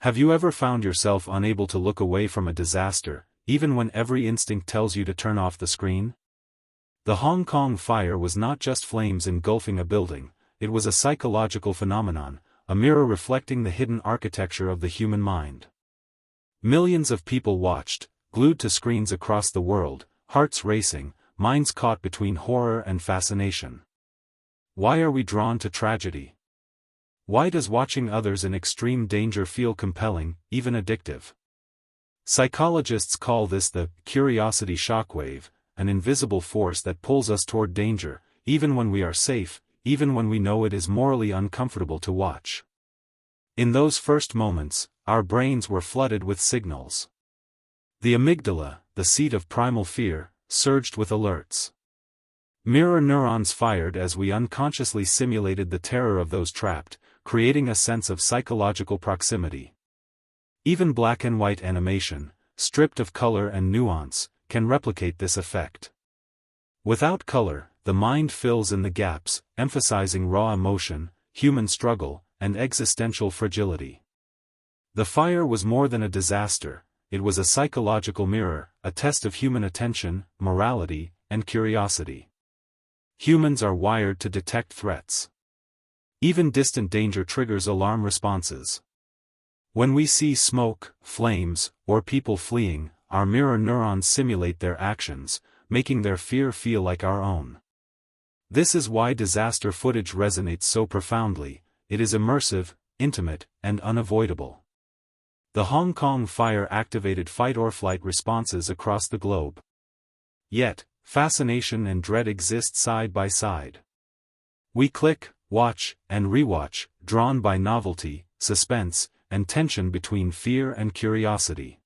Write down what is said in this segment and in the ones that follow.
Have you ever found yourself unable to look away from a disaster, even when every instinct tells you to turn off the screen? The Hong Kong fire was not just flames engulfing a building, it was a psychological phenomenon, a mirror reflecting the hidden architecture of the human mind. Millions of people watched, glued to screens across the world, hearts racing, minds caught between horror and fascination. Why are we drawn to tragedy? Why does watching others in extreme danger feel compelling, even addictive? Psychologists call this the curiosity shockwave, an invisible force that pulls us toward danger, even when we are safe, even when we know it is morally uncomfortable to watch. In those first moments, our brains were flooded with signals. The amygdala, the seat of primal fear, surged with alerts. Mirror neurons fired as we unconsciously simulated the terror of those trapped, creating a sense of psychological proximity. Even black and white animation, stripped of color and nuance, can replicate this effect. Without color, the mind fills in the gaps, emphasizing raw emotion, human struggle, and existential fragility. The fire was more than a disaster, it was a psychological mirror, a test of human attention, morality, and curiosity. Humans are wired to detect threats. Even distant danger triggers alarm responses. When we see smoke, flames, or people fleeing, our mirror neurons simulate their actions, making their fear feel like our own. This is why disaster footage resonates so profoundly. It is immersive, intimate, and unavoidable. The Hong Kong fire activated fight-or-flight responses across the globe. Yet, fascination and dread exist side by side. We click, watch, and rewatch, drawn by novelty, suspense, and tension between fear and curiosity.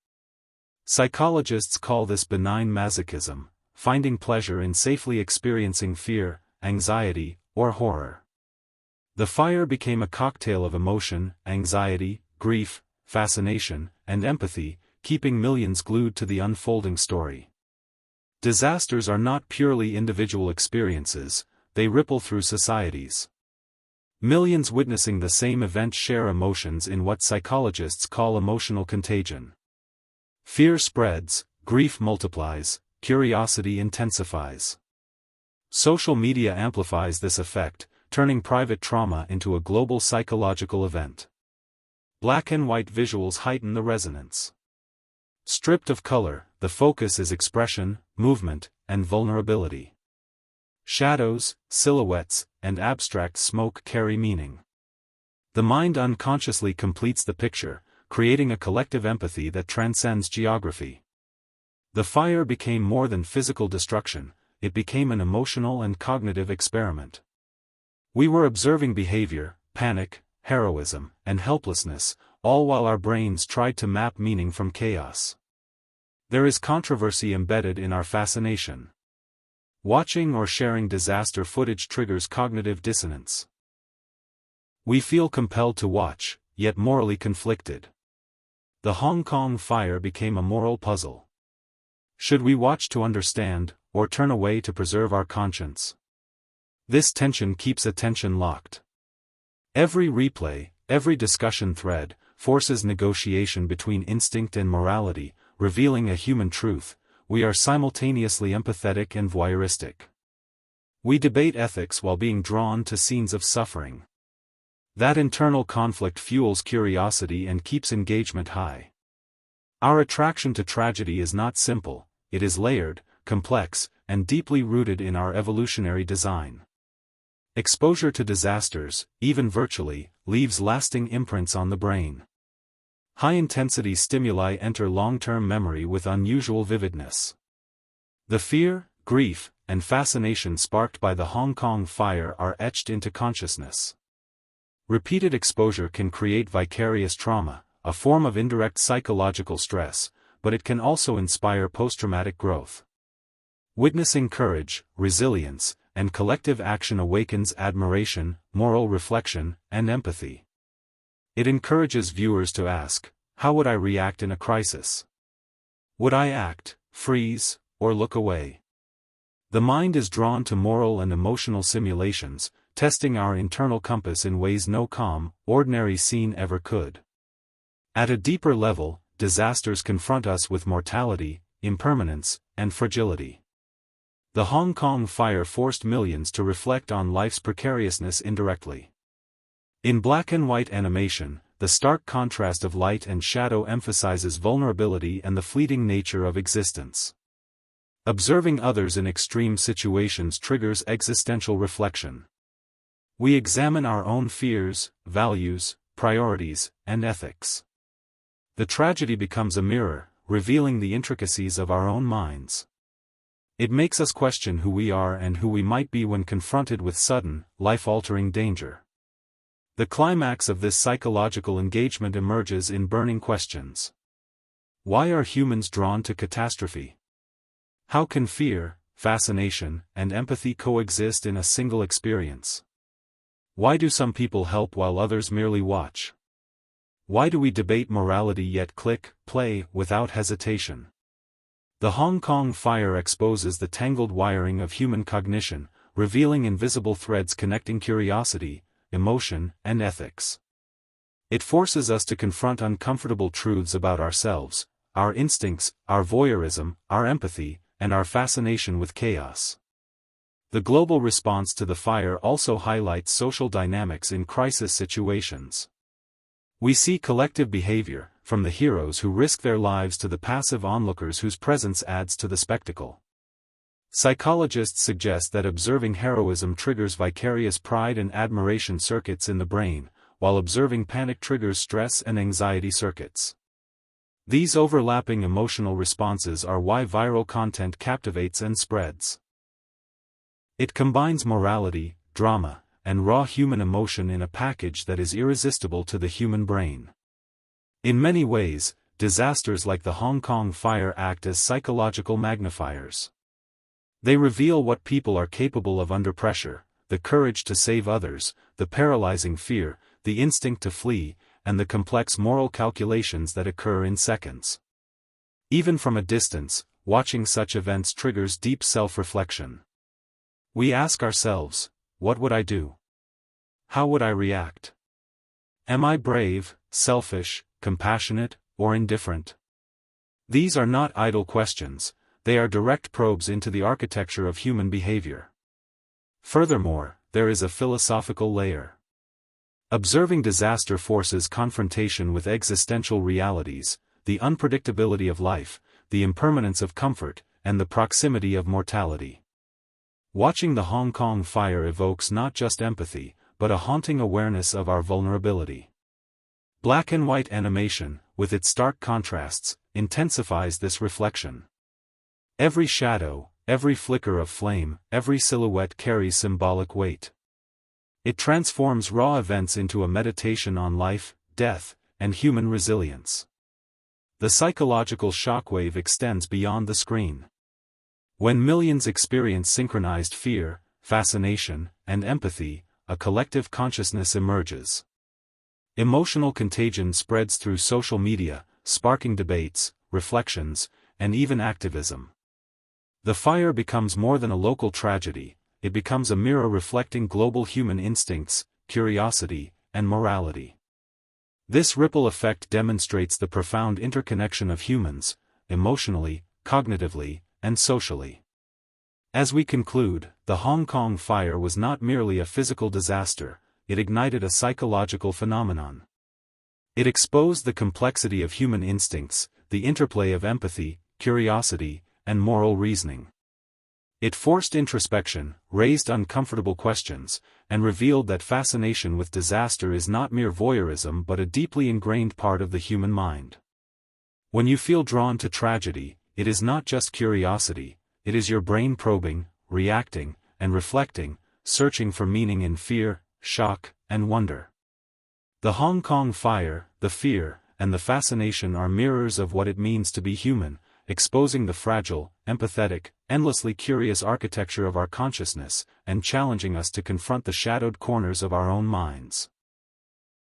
Psychologists call this benign masochism, finding pleasure in safely experiencing fear, anxiety, or horror. The fire became a cocktail of emotion, anxiety, grief, fascination, and empathy, keeping millions glued to the unfolding story. Disasters are not purely individual experiences, they ripple through societies. Millions witnessing the same event share emotions in what psychologists call emotional contagion. Fear spreads, grief multiplies, curiosity intensifies. Social media amplifies this effect, turning private trauma into a global psychological event. Black and white visuals heighten the resonance. Stripped of color, the focus is expression, movement, and vulnerability. Shadows, silhouettes, and abstract smoke carry meaning. The mind unconsciously completes the picture, creating a collective empathy that transcends geography. The fire became more than physical destruction, it became an emotional and cognitive experiment. We were observing behavior, panic, heroism, and helplessness, all while our brains tried to map meaning from chaos. There is controversy embedded in our fascination. Watching or sharing disaster footage triggers cognitive dissonance. We feel compelled to watch, yet morally conflicted. The Hong Kong fire became a moral puzzle. Should we watch to understand, or turn away to preserve our conscience? This tension keeps attention locked. Every replay, every discussion thread, forces negotiation between instinct and morality, revealing a human truth: we are simultaneously empathetic and voyeuristic. We debate ethics while being drawn to scenes of suffering. That internal conflict fuels curiosity and keeps engagement high. Our attraction to tragedy is not simple, it is layered, complex, and deeply rooted in our evolutionary design. Exposure to disasters, even virtually, leaves lasting imprints on the brain. High-intensity stimuli enter long-term memory with unusual vividness. The fear, grief, and fascination sparked by the Hong Kong fire are etched into consciousness. Repeated exposure can create vicarious trauma, a form of indirect psychological stress, but it can also inspire post-traumatic growth. Witnessing courage, resilience, and collective action awakens admiration, moral reflection, and empathy. It encourages viewers to ask, how would I react in a crisis? Would I act, freeze, or look away? The mind is drawn to moral and emotional simulations, testing our internal compass in ways no calm, ordinary scene ever could. At a deeper level, disasters confront us with mortality, impermanence, and fragility. The Hong Kong fire forced millions to reflect on life's precariousness indirectly. In black and white animation, the stark contrast of light and shadow emphasizes vulnerability and the fleeting nature of existence. Observing others in extreme situations triggers existential reflection. We examine our own fears, values, priorities, and ethics. The tragedy becomes a mirror, revealing the intricacies of our own minds. It makes us question who we are and who we might be when confronted with sudden, life-altering danger. The climax of this psychological engagement emerges in burning questions. Why are humans drawn to catastrophe? How can fear, fascination, and empathy coexist in a single experience? Why do some people help while others merely watch? Why do we debate morality yet click play without hesitation? The Hong Kong fire exposes the tangled wiring of human cognition, revealing invisible threads connecting curiosity, emotion, and ethics. It forces us to confront uncomfortable truths about ourselves, our instincts, our voyeurism, our empathy, and our fascination with chaos. The global response to the fire also highlights social dynamics in crisis situations. We see collective behavior, from the heroes who risk their lives to the passive onlookers whose presence adds to the spectacle. Psychologists suggest that observing heroism triggers vicarious pride and admiration circuits in the brain, while observing panic triggers stress and anxiety circuits. These overlapping emotional responses are why viral content captivates and spreads. It combines morality, drama, and raw human emotion in a package that is irresistible to the human brain. In many ways, disasters like the Hong Kong fire act as psychological magnifiers. They reveal what people are capable of under pressure: the courage to save others, the paralyzing fear, the instinct to flee, and the complex moral calculations that occur in seconds. Even from a distance, watching such events triggers deep self-reflection. We ask ourselves, what would I do? How would I react? Am I brave, selfish, compassionate, or indifferent? These are not idle questions, they are direct probes into the architecture of human behavior. Furthermore, there is a philosophical layer. Observing disaster forces confrontation with existential realities, the unpredictability of life, the impermanence of comfort, and the proximity of mortality. Watching the Hong Kong fire evokes not just empathy, but a haunting awareness of our vulnerability. Black and white animation, with its stark contrasts, intensifies this reflection. Every shadow, every flicker of flame, every silhouette carries symbolic weight. It transforms raw events into a meditation on life, death, and human resilience. The psychological shockwave extends beyond the screen. When millions experience synchronized fear, fascination, and empathy, a collective consciousness emerges. Emotional contagion spreads through social media, sparking debates, reflections, and even activism. The fire becomes more than a local tragedy, it becomes a mirror reflecting global human instincts, curiosity, and morality. This ripple effect demonstrates the profound interconnection of humans, emotionally, cognitively, and socially. As we conclude, the Hong Kong fire was not merely a physical disaster, it ignited a psychological phenomenon. It exposed the complexity of human instincts, the interplay of empathy, curiosity, and moral reasoning. It forced introspection, raised uncomfortable questions, and revealed that fascination with disaster is not mere voyeurism but a deeply ingrained part of the human mind. When you feel drawn to tragedy, it is not just curiosity, it is your brain probing, reacting, and reflecting, searching for meaning in fear, shock, and wonder. The Hong Kong fire, the fear, and the fascination are mirrors of what it means to be human, exposing the fragile, empathetic, endlessly curious architecture of our consciousness, and challenging us to confront the shadowed corners of our own minds.